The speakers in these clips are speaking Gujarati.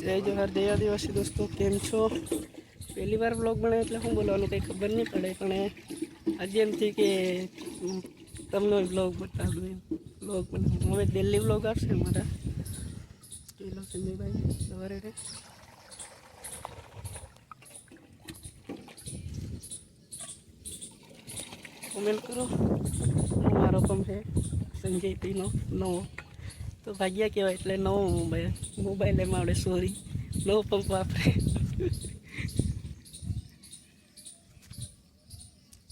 जय जोहार जय आदिवासी दोस्तों केम छो। पहली बार ब्लॉग बनाए એટલે હું બોલવાનું કંઈ ખબર નહીં પડે, પણ આજે એમ થઈ કે તમને બ્લોગ બતાવું એમ બ્લોગ બનાવું. હવે દિલ્હી બ્લોગ આવશે અમારા. જોઈ લો સંજયભાઈ સવારે કોમેન્ટ કરો. મારો પણ છે સંજયભાઈનો નવો, તો ભાગ્યા કહેવાય એટલે નવો મોબાઈલ એમાં આવડે, સોરી નવો પંપ વાપરે.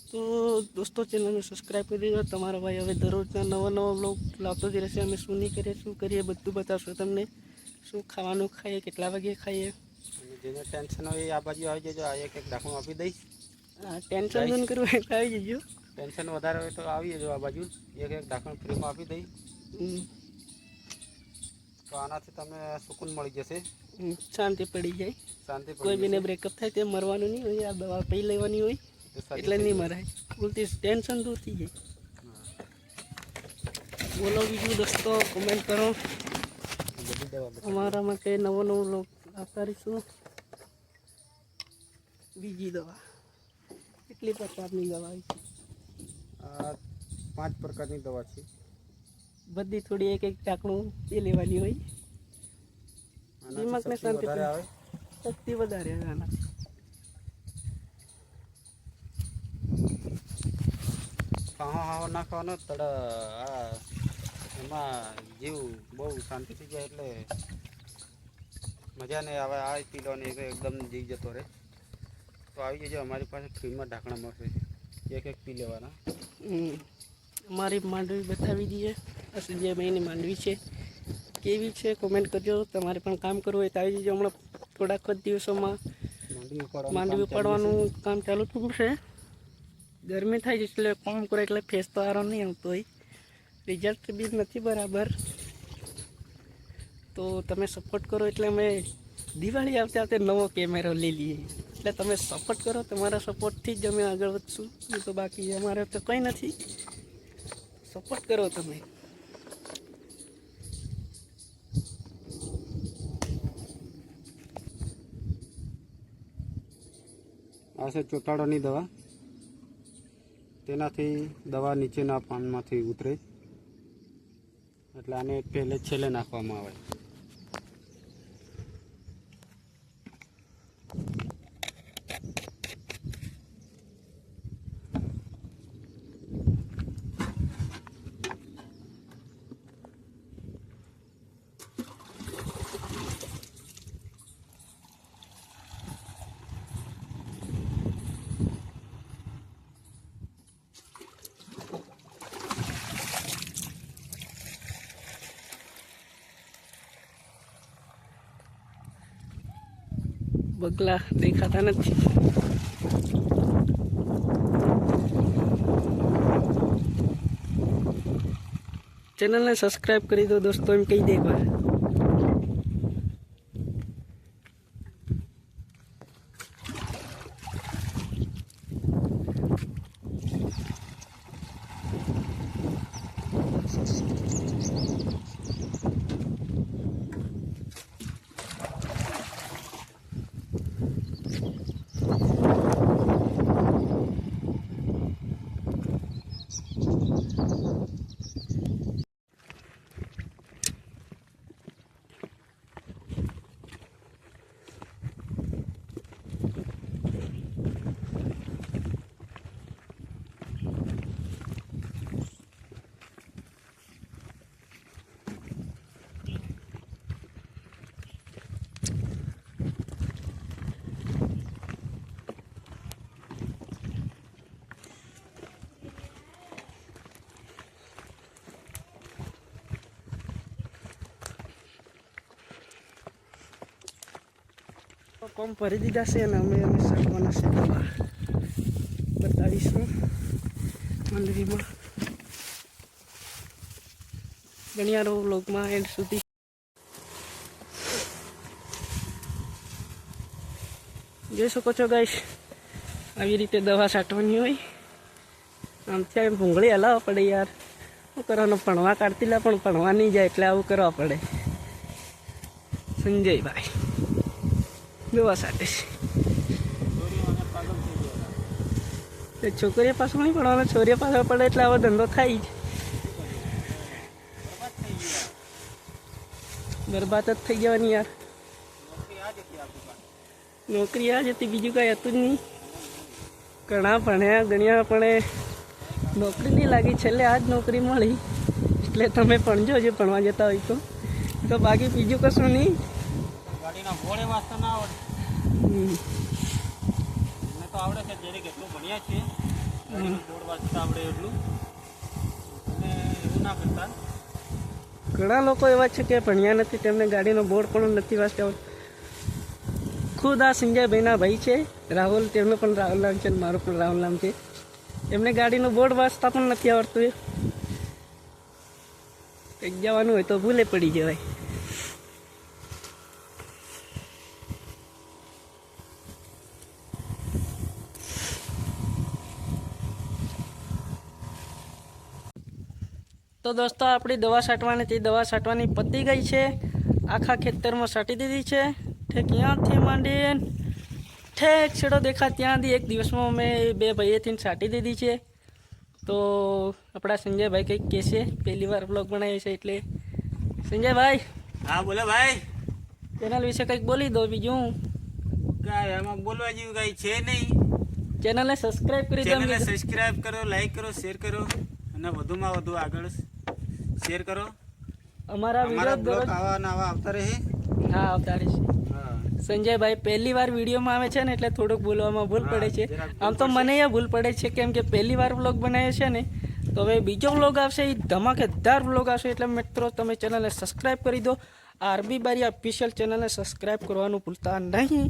તો દોસ્તો ચેનલને સબસ્ક્રાઈબ કરી દેજો. તમારો ભાઈ હવે દરરોજના નવો બ્લોગ લાવતો જ રહેશે. અમે શું નહીં કરીએ શું કરીએ બધું બતાવશું તમને. શું ખાવાનું ખાઈએ, કેટલા વાગે ખાઈએ. જેને ટેન્શન હોય આ બાજુ આવી જજો. આ એક દાખલો આપી દઈશ. હા, ટેન્શન દૂર કરવું હોય તો આવી જજો. ટેન્શન વધારે હોય તો આવી જજો આ બાજુ. એક દાખલો ફ્રીમાં આપી દઈ તો આનાથી તમે સુકૂન મળી જશે, શાંતિ પડી જાય. શાંતિ કોઈ બીને બ્રેકઅપ થાય તે મરવાનું નહીં હોય. આ દવા પી લેવાની હોય એટલે નહીં મરાય. ઉલટી ટેન્શન દૂર થઈ જાય. બોલો બીજું દોસ્તો, કોમેન્ટ કરો. અમારા માટે નવો લોક આપતા રહીશું. બીજી દવા કેટલી પ્રકારની દવા આવી છે? આ 5 પ્રકારની દવા છે. બધી થોડી એક ટાંકણું એ લેવાની હોય. દિમાગને શાંતિ આવે, શક્તિ વધારે આવે આનાથી. હા નાખવાનો આ એમાં જીવ બહુ શાંતિ થઈ જાય એટલે મજા નહીં આવે. આ પી લો ને એકદમ જીવ જતો રહે. તો આવી જજો, અમારી પાસે ફ્રીમાં ઢાંકણા મળશે. એક પી લેવાના. અમારી માંડવી બતાવી દઈએ. સંજયભાઈની માંડવી છે, કેવી છે કોમેન્ટ કરજો. તમારે પણ કામ કરવું હોય તો આવી જજો. હમણાં થોડાક જ દિવસોમાં માંડવી ઉપાડવાનું કામ ચાલુ થયું છે. ગરમી થાય છે એટલે કામ કરો એટલે ફેસ તો આરામ નહીં આવતો હોય. રિઝલ્ટ બી નથી બરાબર, તો તમે સપોર્ટ કરો એટલે અમે દિવાળી આવતે આવતે નવો કેમેરો લઈ લઈએ. એટલે તમે સપોર્ટ કરો, તમારા સપોર્ટથી જ અમે આગળ વધશું. તો બાકી અમારે તો કંઈ નથી. સપોર્ટ કરો તમે. આ છે ચોટાડોની દવા. તેનાથી દવા નીચેના પાનમાંથી ઉતરે, એટલે આને પહેલે છેલ્લે નાખવામાં આવે. બગલા દેખાતા નથી. ચેનલને સબસ્ક્રાઈબ કરી દો દોસ્તો, એમ કહી દે એકવાર. કોમ ભરી દીધા છે અને અમે શકવાના છે દવા બતાવીશું માંડવીમાં. બન્યા રહો વ્લોગમાં એન્ડ સુધી. જોઈ શકો છો ગાઈસ, આવી રીતે દવા છાંટવાની હોય. આમથી આમ ભૂંગળી હલાવવા પડે યાર. શું કરવાનું, ભણવા કાઢતી લા પણ ભણવા નહીં જાય એટલે આવું કરવા પડે. સંજયભાઈ દવા સાથે છે છોકરીઓ પાછળ નહીં પડવાનો, છોરીઓ પાછળ પડે એટલે આવો ધંધો થાય જ, બરબાદ જ થઈ જવાની યાર. નોકરી આ જ હતી, બીજું કાંઈ હતું જ નહીં. ઘણા ભણ્યા ગણ્યા પણ નોકરી નહીં લાગી, છેલ્લે આ જ નોકરી મળી. એટલે તમે ભણજો જે ભણવા જતા હોય તો બાકી બીજું કશું નહીં. ગાડીના ઘોડે વાંચતા ના આવડે, મને તો આવડે છે, જ્યારે કેટલું ભણ્યા છીએ બોર્ડ વાંચતા આવડે એટલું, અને એવું ના કરતા. ઘણા લોકો એવા છે કે ભણ્યા નથી, તેમને ગાડીનો બોર્ડ પણ નથી વાંચતા આવડતું. ખુદ આ સંજયભાઈના ભાઈ છે રાહુલ, તેમનું પણ રાહુલ નામ છે, મારું પણ રાહુલ નામ છે. એમને ગાડીનું બોર્ડ વાંચતા પણ નથી આવડતું. કંઈક જવાનું હોય તો ભૂલે પડી જવાય. તો દોસ્તો આપણી દવા છાંટવાની તે દવા છાંટવાની પતી ગઈ છે. આખા ખેતરમાં છાંટી દીધી છે. ઠેક ત્યાંથી માંડીને ઠેક છેડો દેખા ત્યાંથી એક દિવસમાં અમે 2 ભાઈએથી છાંટી દીધી છે. તો આપણા સંજયભાઈ કંઈક કહેશે, પહેલી વાર બ્લોગ બનાવ્યો છે એટલે. સંજયભાઈ, હા બોલો ભાઈ. ચેનલ વિશે કંઈક બોલી દો. બીજું કાંઈ એમાં બોલવા જેવું કાંઈ છે નહીં. ચેનલને સબસ્ક્રાઈબ કરી દો. ચેનલને સબસ્ક્રાઇબ કરો, લાઈક કરો, શેર કરો, અને વધુમાં વધુ આગળ શેર કરો. અમારા અમારા બ્લોગ વિડીયો આવા નવા આવતા રહે. હા આવતા રહેશે. હા, સંજયભાઈ પહેલી વાર વિડીયોમાં આવે છે ને એટલે થોડુંક બોલવામાં ભૂલ પડે છે. જરાક ભૂલ આમ તો મને એ ભૂલ પડે છે કેમ કે પહેલી વાર વ્લોગ બનાવ્યો છે ને. તો હવે બીજો વ્લોગ આવશે, એ ધમાકેદાર વ્લોગ આવશે. એટલે મિત્રો તમે ચેનલને સબસ્ક્રાઈબ કરી દો. આરબી બારી ઓફિશિયલ ચેનલને સબસ્ક્રાઈબ કરવાનું ભૂલતા નહીં,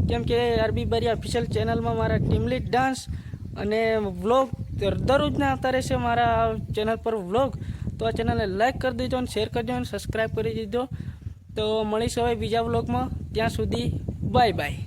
કેમ કે આરબી બારી ઓફિશિયલ ચેનલમાં મારા ટીમલીટ ડાન્સ અને વ્લોગ દરરોજના આવતા રહેશે મારા ચેનલ પર વ્લોગ. તો આ ચેનલને લાઈક કરી દેજો અને શેર કરજો અને સબસ્ક્રાઈબ કરી દેજો. તો મળીશું હવે બીજા વ્લોગમાં. ત્યાં સુધી બાય બાય.